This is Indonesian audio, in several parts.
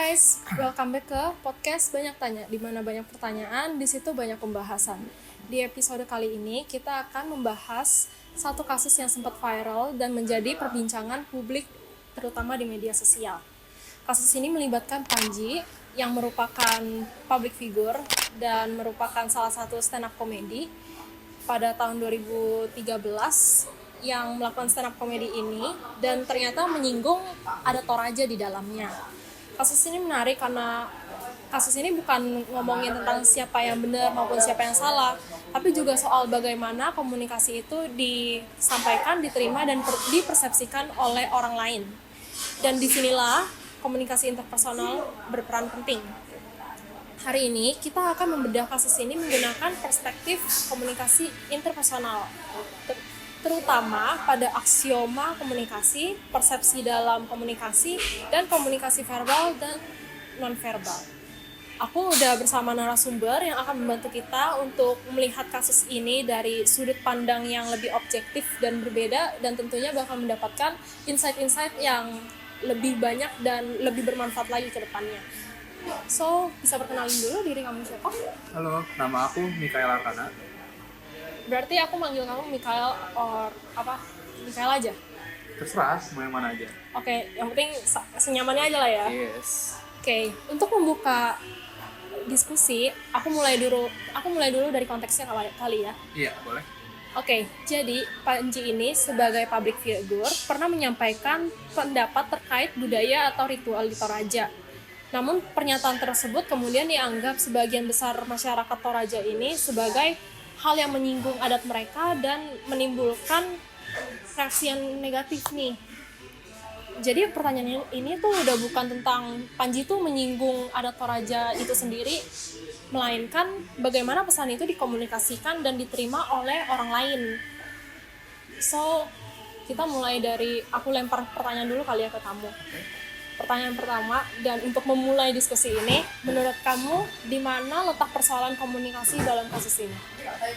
guys, welcome back ke podcast Banyak Tanya, di mana banyak pertanyaan, di situ banyak pembahasan. Di episode kali ini kita akan membahas satu kasus yang sempat viral dan menjadi perbincangan publik terutama di media sosial. Kasus ini melibatkan Panji yang merupakan public figure dan merupakan salah satu stand up comedy pada tahun 2013 yang melakukan stand up comedy ini dan ternyata menyinggung ada Toraja di dalamnya. Kasus ini menarik karena kasus ini bukan ngomongin tentang siapa yang benar maupun siapa yang salah, tapi juga soal bagaimana komunikasi itu disampaikan, diterima, dan dipersepsikan oleh orang lain. Dan disinilah komunikasi interpersonal berperan penting. Hari ini kita akan membedah kasus ini menggunakan perspektif komunikasi interpersonal, terutama pada aksioma komunikasi, persepsi dalam komunikasi, dan komunikasi verbal dan non-verbal. Aku udah bersama narasumber yang akan membantu kita untuk melihat kasus ini dari sudut pandang yang lebih objektif dan berbeda, dan tentunya bakal mendapatkan insight-insight yang lebih banyak dan lebih bermanfaat lagi ke depannya. So, bisa perkenalin dulu diri kamu siapa? Halo, nama aku Mikael Arkana. Berarti aku manggil kamu Mikael or apa? Mikael aja? Terserah, mau yang mana aja. Oke, yang penting senyamannya aja lah ya. Yes. Oke, untuk membuka diskusi, aku mulai dulu dari konteksnya kali ya. Iya, boleh. Oke, jadi Panji ini sebagai public figure pernah menyampaikan pendapat terkait budaya atau ritual di Toraja. Namun pernyataan tersebut kemudian dianggap sebagian besar masyarakat Toraja ini sebagai hal yang menyinggung adat mereka dan menimbulkan reaksi yang negatif nih. Jadi pertanyaan ini tuh udah bukan tentang Panji tuh menyinggung adat Toraja itu sendiri, melainkan bagaimana pesan itu dikomunikasikan dan diterima oleh orang lain. So, kita mulai dari, aku lempar pertanyaan dulu kali ya ke kamu. Pertanyaan pertama, dan untuk memulai diskusi ini, menurut kamu di mana letak persoalan komunikasi dalam kasus ini?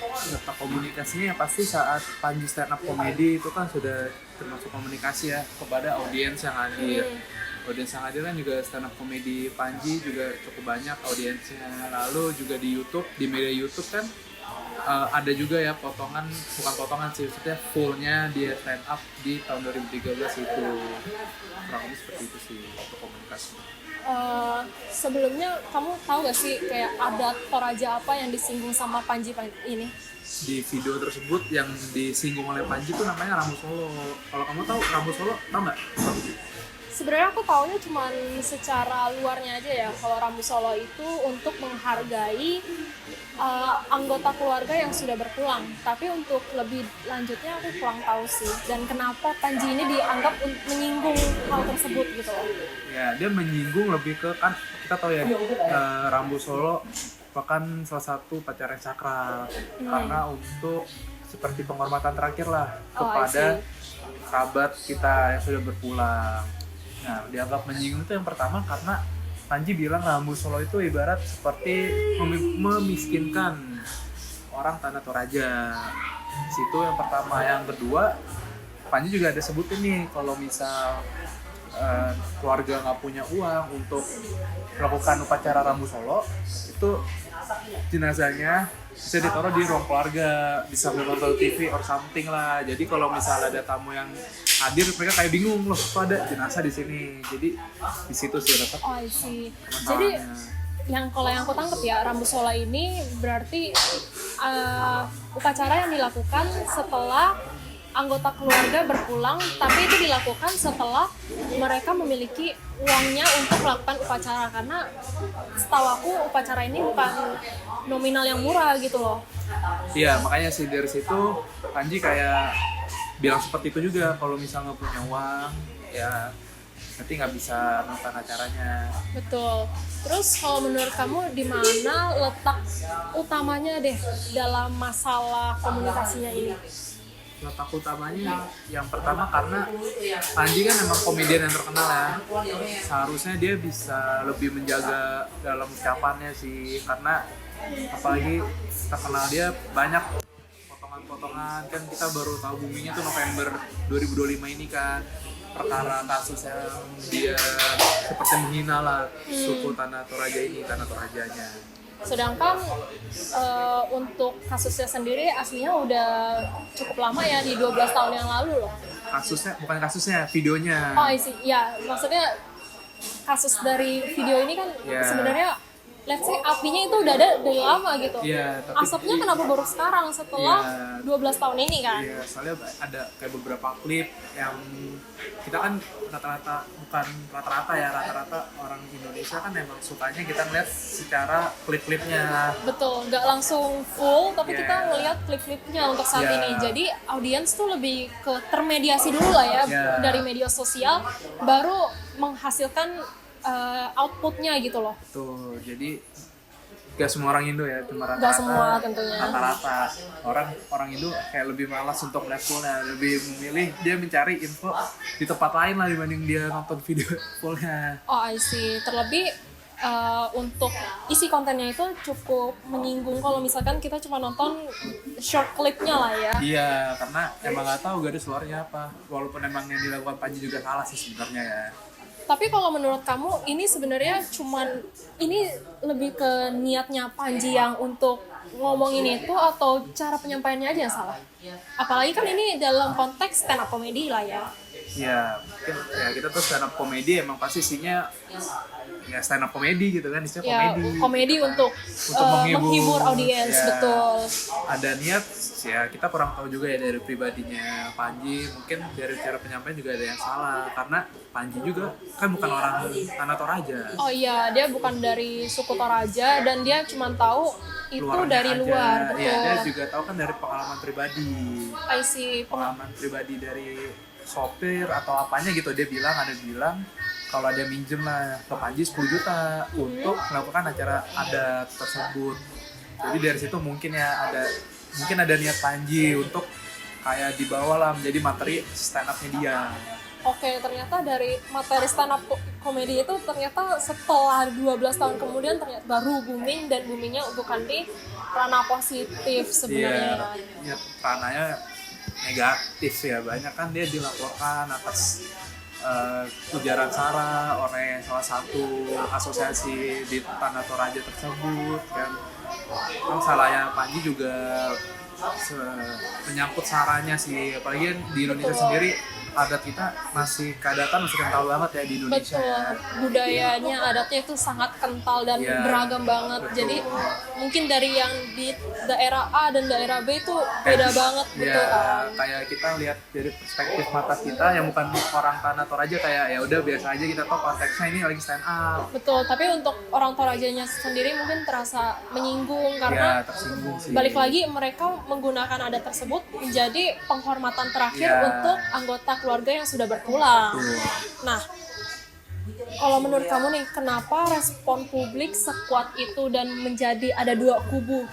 Letak komunikasinya ya pasti saat Panji stand up comedy itu kan sudah termasuk komunikasi ya kepada audiens yang hadir. Audiens yang hadir kan juga stand up comedy Panji juga cukup banyak audiensnya. Lalu juga di YouTube, di media YouTube kan ada juga ya potongan, bukan potongan sih, maksudnya fullnya dia stand up di tahun 2013 itu. Kurang lebih seperti itu sih untuk komunikasi. Sebelumnya kamu tahu gak sih kayak adat Toraja apa yang disinggung sama Panji ini? Di video tersebut yang disinggung oleh Panji itu namanya Rambu Solo. Kalau kamu tahu Rambu Solo, tahu nggak? Sebenarnya aku taunya cuma secara luarnya aja ya. Kalau Rambu Solo itu untuk menghargai anggota keluarga yang sudah berpulang. Tapi untuk lebih lanjutnya aku kurang tahu sih. Dan kenapa Panji ini dianggap menyinggung hal tersebut gitu loh. Ya, dia menyinggung lebih ke, kan kita tahu ya, Rambu Solo merupakan salah satu upacara yang sakral. Karena untuk seperti penghormatan terakhir lah kepada kerabat kita yang sudah berpulang. Nah, dianggap menyinggung itu yang pertama karena Panji bilang Rambu Solo itu ibarat seperti memiskinkan orang tanah Toraja. Situ yang pertama. Yang kedua, Panji juga ada sebutin nih kalau misal keluarga nggak punya uang untuk melakukan upacara Rambu Solo, itu jenazahnya bisa ditaruh di ruang keluarga, bisa nonton TV or something lah. Jadi kalau misalnya ada tamu yang hadir, mereka kayak bingung, loh kok ada jenazah di sini. Jadi di situ sih letak. Oh, I see. Jadi kalau yang aku tangkap ya, Rambu Solo ini berarti upacara yang dilakukan setelah anggota keluarga berpulang, tapi itu dilakukan setelah mereka memiliki uangnya untuk melakukan upacara, karena setahu aku upacara ini bukan nominal yang murah gitu loh. Iya, makanya sih dari situ Panji kayak bilang seperti itu juga, kalau misalnya nggak punya uang ya nanti nggak bisa nonton acaranya. Betul. Terus kalau menurut kamu di mana letak utamanya deh dalam masalah komunikasinya ini? Letak utamanya yang pertama karena Panji kan emang komedian yang terkenal ya. Seharusnya dia bisa lebih menjaga dalam ucapannya sih, karena apalagi terkenal dia banyak potongan-potongan, kan kita baru tahu boomingnya tuh November 2025 ini kan. perkara kasus yang dia seperti menghina lah suku Tanah Toraja ini, Tanah Torajanya. Sedangkan untuk kasusnya sendiri aslinya udah cukup lama ya, di 12 tahun yang lalu loh. Bukan kasusnya, videonya. Oh isi, ya maksudnya kasus dari video ini kan sebenarnya let's say apinya itu udah ada dari lama gitu. Tapi asapnya kenapa baru sekarang setelah 12 tahun ini kan? Iya, soalnya ada kayak beberapa klip yang kita kan rata-rata orang Indonesia kan emang sukanya kita ngeliat secara klip-klipnya. Betul, nggak langsung full tapi kita ngeliat klip-klipnya untuk saat ini. Jadi audiens tuh lebih ke termediasi dulu lah ya dari media sosial, baru menghasilkan outputnya gitu loh. Tuh, jadi gak semua orang Indo ya, cuma rata-rata. Gak semua tentunya. Rata-rata orang Indo kayak lebih malas untuk melihat fullnya, lebih memilih dia mencari info di tempat lain lah dibanding dia nonton video fullnya. Oh I see. Terlebih untuk isi kontennya itu cukup menyinggung kalau misalkan kita cuma nonton short clipnya lah ya. Iya, karena emang gak tahu garis luarnya apa. Walaupun emang yang dilakukan Panji juga salah sih sebenarnya ya. Tapi kalau menurut kamu ini sebenarnya ini lebih ke niatnya Panji yang untuk ngomongin itu atau cara penyampaiannya aja yang salah? Apalagi kan ini dalam konteks stand up comedy lah ya. Ya, mungkin ya kita tuh stand up comedy emang pasti isinya ya stand up comedy gitu kan, istilah komedi untuk menghibur audiens, betul. Ada niat ya, kita kurang tahu juga ya dari pribadinya Panji, mungkin dari cara penyampaian juga ada yang salah karena Panji juga kan bukan orang Tanah Toraja. Oh iya, dia bukan dari suku Toraja dan dia cuma tahu itu dari luar, betul. Iya, dia juga tahu kan dari pengalaman pribadi. I see. Pengalaman pribadi dari sopir atau apanya gitu, dia bilang kalau dia minjem lah ke Panji 10 juta untuk melakukan acara adat tersebut. Jadi dari situ mungkin ada niat Panji untuk kayak dibawa lah menjadi materi stand up-nya dia. Oke, ternyata dari materi stand up komedi itu ternyata setelah 12 tahun kemudian ternyata baru booming, dan boomingnya bukan di ranah positif sebenarnya. Iya, ranahnya negatif ya, banyak kan dia dilaporkan atas ujaran sara oleh salah satu asosiasi di Tanah Toraja tersebut kan salahnya Panji juga menyangkut saranya sih, apalagi di Indonesia sendiri adat kita masih kental banget ya di Indonesia. Betul, budayanya, adatnya itu sangat kental dan beragam banget. Betul. Jadi mungkin dari yang di daerah A dan daerah B itu beda banget, betul kan? Kayak kita lihat dari perspektif mata kita yang bukan orang Tanah Toraja, kayak ya udah biasa aja, kita tahu konteksnya ini lagi stand up. Betul, tapi untuk orang Torajanya sendiri mungkin terasa menyinggung karena tersinggung sih. Balik lagi mereka menggunakan adat tersebut menjadi penghormatan terakhir untuk anggota keluarga yang sudah berpulang. Nah, kalau menurut kamu nih, kenapa respon publik sekuat itu dan menjadi ada dua kubu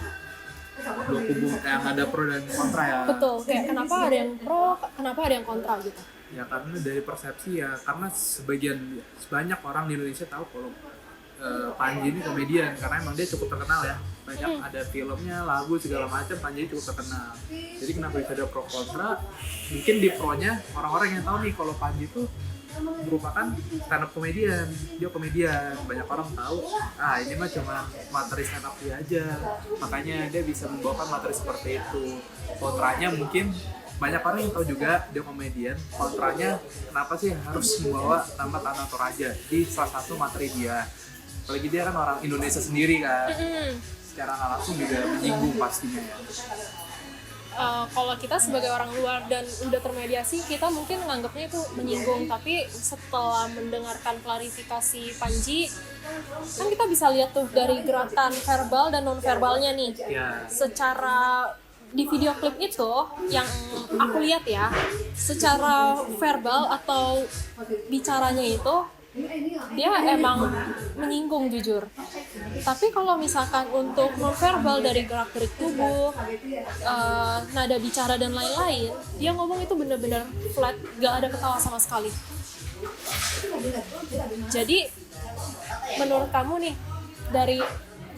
yang ada pro dan kontra ya? Betul, kayak kenapa ada yang pro, kenapa ada yang kontra gitu? Ya karena dari persepsi ya, karena sebanyak orang di Indonesia tahu kalau Panji ini komedian, karena emang dia cukup terkenal ya, banyak ada filmnya, lagu segala macam, Panji cukup terkenal. Jadi kenapa bisa ada pro kontra? Mungkin di pro-nya orang-orang yang tahu nih kalau Panji itu merupakan stand up komedian, dia komedian, banyak orang tahu ini mah cuma materi stand up dia aja, makanya dia bisa membawakan materi seperti itu. Kontranya mungkin banyak orang yang tahu juga dia komedian, kontranya kenapa sih harus membawa nama Tanah Toraja di salah satu materi dia, apalagi dia kan orang Indonesia sendiri kan, secara nggak langsung juga menyinggung pastinya ya. Kalau kita sebagai orang luar dan udah termediasi, kita mungkin menganggapnya itu menyinggung, tapi setelah mendengarkan klarifikasi Panji, kan kita bisa lihat tuh dari gerakan verbal dan non verbalnya nih. Secara di video klip itu yang aku lihat ya, secara verbal atau bicaranya itu dia emang menyinggung jujur. Tapi kalau misalkan untuk nonverbal dari gerak-gerik tubuh, nada bicara dan lain-lain, dia ngomong itu benar-benar flat, gak ada ketawa sama sekali. Jadi menurut kamu nih, dari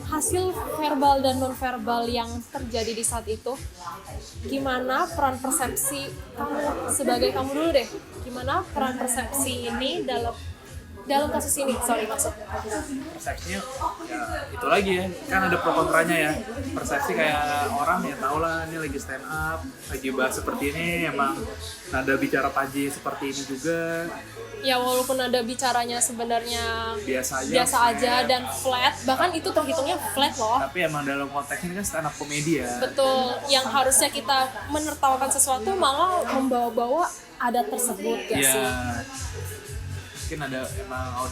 hasil verbal dan non verbal yang terjadi di saat itu, gimana peran persepsi kamu sebagai kamu dulu deh, gimana peran persepsi ini dalam kasus ini, maksudnya. Persepsinya ya itu lagi ya, kan ada pro kontranya ya. Persepsi kayak orang ya tau lah, ini lagi stand up, lagi bahas seperti ini, emang nada bicara Panji seperti ini juga. Ya walaupun ada bicaranya sebenarnya biasa aja dan flat, bahkan itu terhitungnya flat loh. Tapi emang dalam konteks ini kan stand up komedi ya. Betul, yang harusnya kita menertawakan sesuatu malah membawa-bawa adat tersebut ya sih. Mungkin ada emang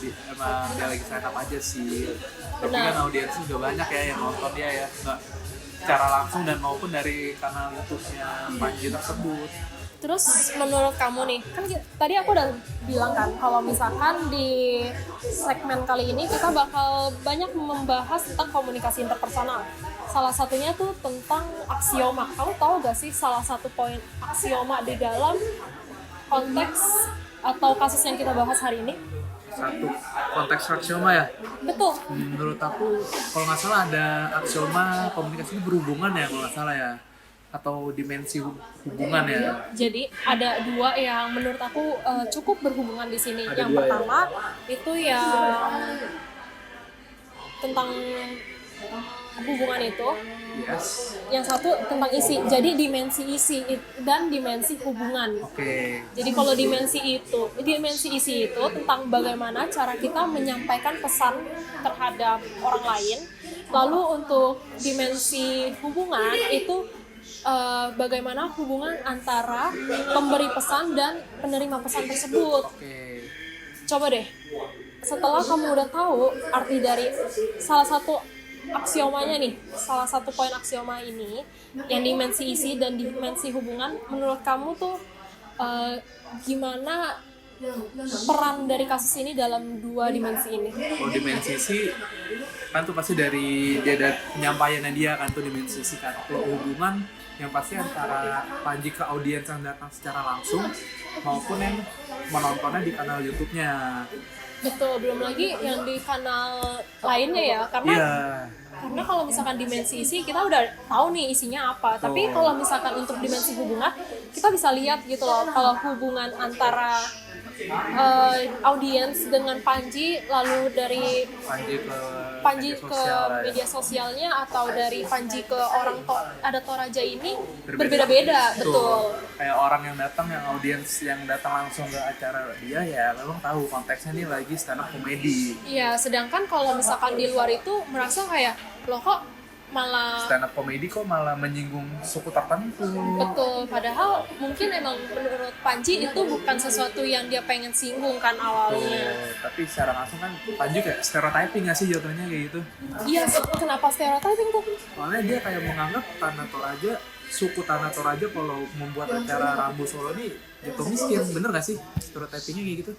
dia lagi stand up aja sih. Tapi kan audiensnya juga banyak ya yang nonton dia ya, nggak secara langsung dan maupun dari kanal YouTube-nya Panji tersebut. Terus menurut kamu nih, kan tadi aku udah bilang kan kalau misalkan di segmen kali ini kita bakal banyak membahas tentang komunikasi interpersonal. Salah satunya tuh tentang aksioma. Kamu tahu gak sih salah satu poin aksioma di dalam konteks atau kasus yang kita bahas hari ini? Satu konteks aksioma ya? Betul. Menurut aku kalau nggak salah ada aksioma komunikasi ini berhubungan ya, kalau nggak salah ya, atau dimensi hubungan ya. Jadi ada dua yang menurut aku cukup berhubungan di sini. Ada yang dua, pertama itu yang tentang hubungan itu. Yes. Yang satu tentang isi. Jadi dimensi isi dan dimensi hubungan. Oke. Jadi kalau dimensi isi itu tentang bagaimana cara kita menyampaikan pesan terhadap orang lain. Lalu untuk dimensi hubungan itu bagaimana hubungan antara pemberi pesan dan penerima pesan tersebut. Oke. Coba deh, setelah kamu udah tahu arti dari salah satu aksiomanya nih, salah satu poin aksioma ini, yang dimensi isi dan dimensi hubungan, menurut kamu tuh gimana peran dari kasus ini dalam dua dimensi ini? Kalau dimensi isi kan tuh pasti dari dia ada penyampaiannya dia kan tuh dimensi isi kan. Kalau hubungan yang pasti antara Panji ke audiens yang datang secara langsung maupun yang menontonnya di kanal YouTube-nya. Betul, belum lagi yang di kanal lainnya ya, karena karena kalau misalkan dimensi isi kita udah tahu nih isinya apa, tapi kalau misalkan untuk dimensi hubungan kita bisa lihat gitu loh, kalau hubungan antara audiens dengan Panji, lalu dari Panji ke media sosialnya atau dari Panji ke orang ada Toraja ini berbeda-beda. Betul. Kayak orang yang datang, yang audiens yang datang langsung ke acara dia ya memang tahu konteksnya nih lagi stand up komedi. Iya, sedangkan kalau misalkan di luar itu merasa kayak loh kok malah stand up komedi kok malah menyinggung suku tertentu. Betul, padahal mungkin emang menurut Panji itu bukan sesuatu yang dia pengen singgung kan awalnya. Tapi secara langsung kan Panji kayak stereotyping nggak sih jatuhnya kayak gitu? Iya, kenapa stereotyping tuh? Soalnya dia kayak menganggap Tanah Toraja, suku Tanah Toraja kalau membuat acara Rambu Solo ini jatuh miskin, bener nggak sih stereotypingnya kayak gitu?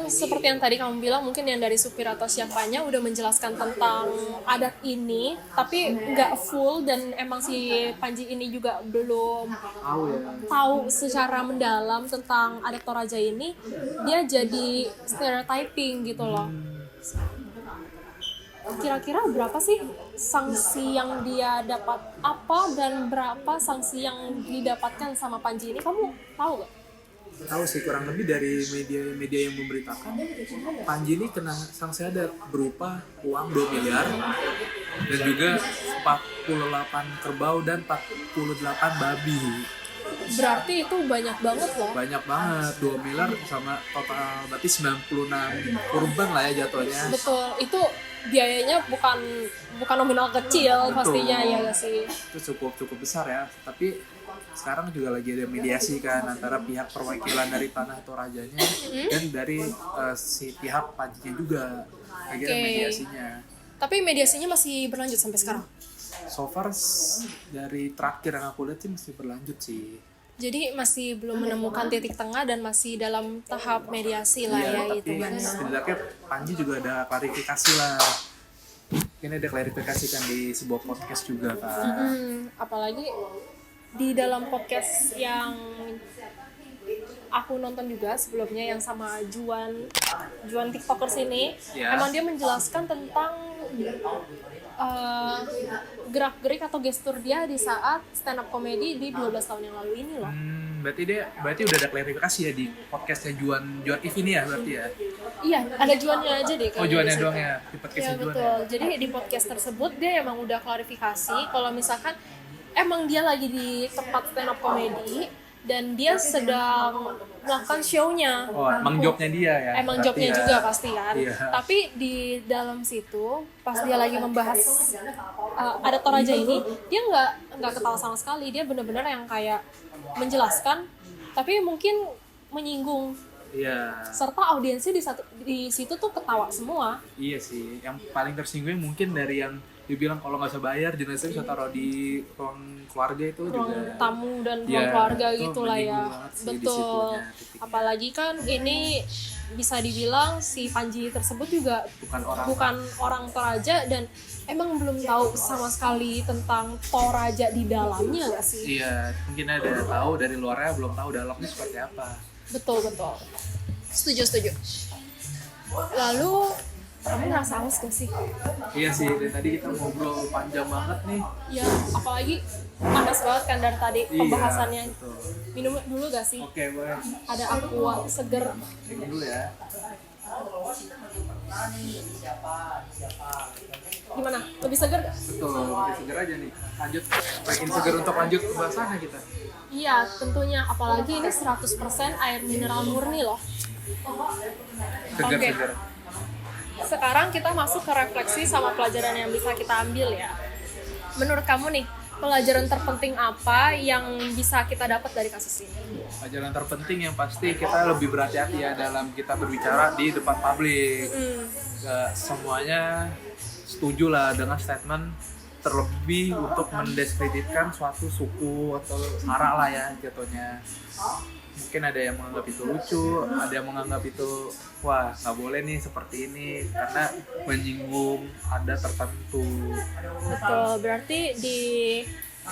Seperti yang tadi kamu bilang, mungkin yang dari supir atau siapanya udah menjelaskan tentang adat ini, tapi nggak full, dan emang si Panji ini juga belum tahu secara mendalam tentang adat Toraja ini, dia jadi stereotyping gitu loh. Kira-kira berapa sih sanksi yang dia dapat apa dan berapa sanksi yang didapatkan sama Panji ini, kamu tahu gak? Tahu sih, kurang lebih dari media yang memberitakan Panji ini kena sanksi adat berupa uang 2 miliar dan juga 48 kerbau dan 48 babi. Berarti itu banyak banget loh. Banyak banget, 2 miliar sama total berarti 96 kurban lah ya jatuhnya. Betul, itu biayanya bukan nominal kecil. Betul. Pastinya ya gak sih. Itu cukup besar ya, tapi sekarang juga lagi ada mediasi kan antara pihak perwakilan dari Tanah Torajanya dan dari si pihak Panjinya juga. Akhirnya mediasinya. Tapi mediasinya masih berlanjut sampai sekarang? So far dari terakhir yang aku lihat sih masih berlanjut sih. Jadi masih belum menemukan titik tengah dan masih dalam tahap mediasi lah ya itu kan. Setidaknya Panji juga ada klarifikasi lah. Ini ada klarifikasi kan di sebuah podcast juga kan. Apalagi di dalam podcast yang aku nonton juga sebelumnya yang sama Juan Juan TikTokers ini, emang dia menjelaskan tentang gerak-gerik atau gestur dia di saat stand up comedy di 12 tahun yang lalu ini loh. Berarti udah ada klarifikasi ya di podcastnya Juan TV ini ya berarti ya? Iya, ada Juannya aja deh. Oh, Juannya doang ya, di podcastnya Juan betul. ya? Jadi di podcast tersebut dia emang udah klarifikasi kalau misalkan emang dia lagi di tempat stand up comedy dan dia sedang melakukan show-nya. Oh, emang jobnya dia ya? Emang berarti jobnya ya. juga pasti kan. Iya. Tapi di dalam situ pas dia lagi membahas ada Toraja ini, dia nggak ketawa sama sekali. Dia benar-benar yang kayak menjelaskan, tapi mungkin menyinggung. Iya. Serta audiensnya di situ tuh ketawa semua. Iya sih. Yang paling tersinggung mungkin dari yang dibilang kalau nggak usah bayar jenazah bisa taruh di ruang keluarga itu Ruang juga. tamu dan ruang Iya, keluarga itu gitu lah ya. menyinggung banget sih di Betul. situnya, titiknya. Apalagi kan ini bisa dibilang si Panji tersebut juga bukan orang Toraja dan emang belum tahu sama sekali tentang Toraja di dalamnya nggak sih? Iya, mungkin ada tahu dari luarnya belum tahu dalamnya seperti apa. Betul. Setuju. Lalu kamu ngerasa haus gak sih? Iya sih, dari tadi kita ngobrol panjang banget nih. Ya, apalagi panas banget kan dari tadi pembahasannya. Iya, betul. Minum dulu gak sih? Oke, boleh. Ada aqua seger. Ini dulu ya. Gimana? Lebih seger gak? Betul, lebih seger aja nih. Lanjut, makin seger untuk lanjut pembahasannya kita. Iya, tentunya. Apalagi ini 100% air mineral murni loh. Seger. Oke. Sekarang kita masuk ke refleksi sama pelajaran yang bisa kita ambil ya. Menurut kamu nih, pelajaran terpenting apa yang bisa kita dapat dari kasus ini? Pelajaran terpenting yang pasti kita lebih berhati-hati ya dalam kita berbicara di depan publik. Gak semuanya setuju lah dengan statement terlebih untuk mendiskreditkan suatu suku atau sara lah ya jatuhnya. Mungkin ada yang menganggap itu lucu, ada yang menganggap itu wah nggak boleh nih seperti ini karena menyinggung ada tertentu. Betul, berarti di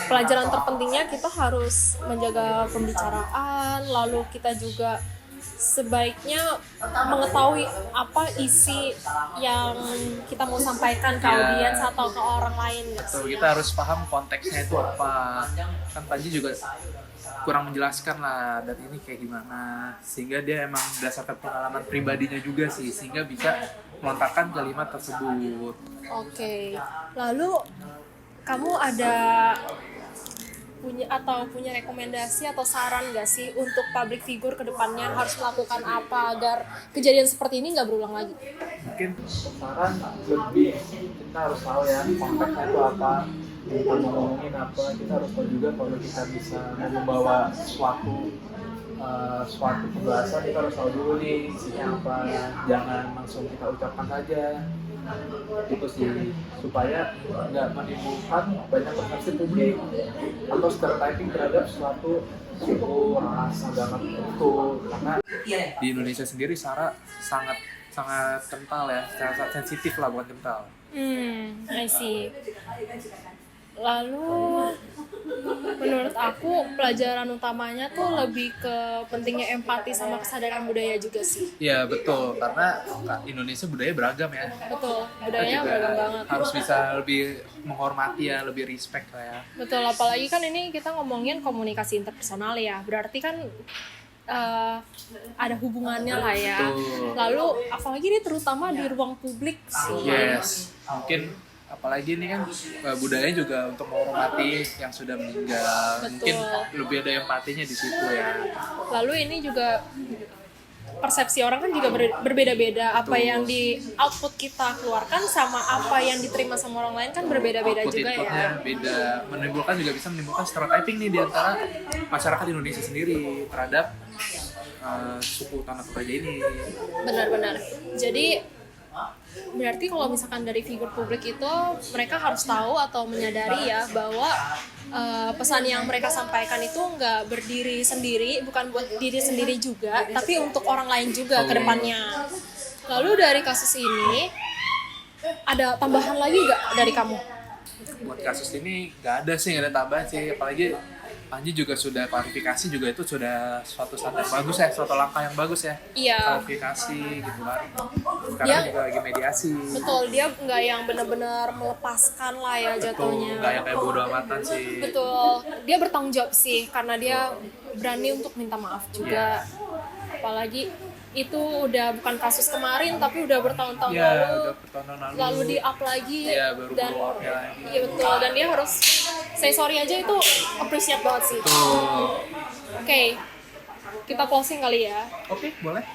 pelajaran terpentingnya kita harus menjaga pembicaraan, lalu kita juga sebaiknya mengetahui apa isi yang kita mau sampaikan ke audiens atau ke orang lain. So, kita harus paham konteksnya itu apa. Kan Panji juga kurang menjelaskan lah dan ini kayak gimana sehingga dia emang berdasarkan pengalaman pribadinya juga sih sehingga bisa melontarkan kalimat tersebut. Oke. Lalu kamu ada punya rekomendasi atau saran nggak sih untuk public figure ke depannya harus melakukan apa agar kejadian seperti ini nggak berulang lagi? Mungkin saran lebih kita harus tahu ya konteksnya itu apa, kita mau ngomongin apa, kita harus tahu juga kalau kita bisa membawa suatu pembahasan kita harus tahu dulu nih isinya apa, jangan langsung kita ucapkan saja itu sih supaya nggak menimbulkan banyak persepsi publik atau stereotyping terhadap suatu suku, ras, agama tertentu karena di Indonesia sendiri sara sangat kental ya, sangat sensitif lah bukan kental. I see. Lalu menurut aku pelajaran utamanya tuh lebih ke pentingnya empati sama kesadaran budaya juga sih. Iya betul, karena Indonesia budaya beragam ya. Betul, budayanya beragam banget. Harus bisa lebih menghormati ya, lebih respect lah ya. Betul, apalagi kan ini kita ngomongin komunikasi interpersonal ya, berarti kan ada hubungannya lah ya. Betul. Lalu apalagi ini terutama di ruang publik sih. Yes, mungkin apalagi ini kan budayanya juga untuk menghormati yang sudah meninggal. Betul. Mungkin lebih ada empatinya di situ ya. Lalu ini juga persepsi orang kan juga berbeda-beda. Apa yang di output kita keluarkan sama apa yang diterima sama orang lain kan berbeda-beda juga ya. Beda, bisa menimbulkan stereotyping nih di antara masyarakat Indonesia sendiri terhadap suku Tanah Toraja ini. Benar-benar. Jadi berarti kalau misalkan dari figur publik itu mereka harus tahu atau menyadari ya bahwa pesan yang mereka sampaikan itu nggak berdiri sendiri, bukan buat diri sendiri juga, tapi untuk orang lain juga ke depannya. Lalu dari kasus ini ada tambahan lagi nggak dari kamu? Buat kasus ini nggak ada tambahan sih, apalagi Panji juga sudah klarifikasi juga, itu sudah suatu saat yang bagus ya, suatu langkah yang bagus ya. Iya. Klarifikasi gitu kan. Sekarang juga lagi mediasi. Betul, dia nggak yang benar-benar melepaskan lah ya jatuhnya. Nggak yang kayak bodo amatan sih. Betul, dia bertanggung jawab sih karena dia berani untuk minta maaf juga. Apalagi itu udah bukan kasus kemarin tapi udah bertahun-tahun lalu. Udah bertahun lalu. Lalu di up lagi. Baru dan blow up lagi. iya betul, dan dia harus say sorry aja, itu appreciate banget sih. Oke, kita closing kali ya. Oke, boleh.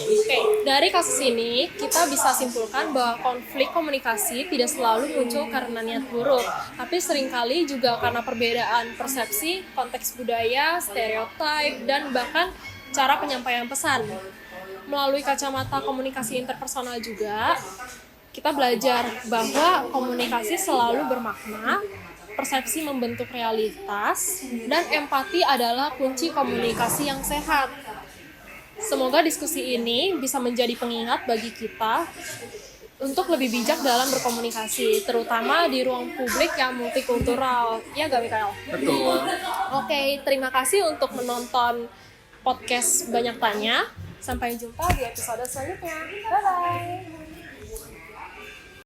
Oke, dari kasus ini kita bisa simpulkan bahwa konflik komunikasi tidak selalu muncul karena niat buruk, tapi seringkali juga karena perbedaan persepsi, konteks budaya, stereotip, dan bahkan cara penyampaian pesan. Melalui kacamata komunikasi interpersonal juga, kita belajar bahwa komunikasi selalu bermakna, persepsi membentuk realitas, dan empati adalah kunci komunikasi yang sehat. Semoga diskusi ini bisa menjadi pengingat bagi kita untuk lebih bijak dalam berkomunikasi, terutama di ruang publik yang multikultural. Ya gak, Mikael? Betul. Oke, terima kasih untuk menonton podcast Banyak Tanya. Sampai jumpa di episode selanjutnya. Bye-bye!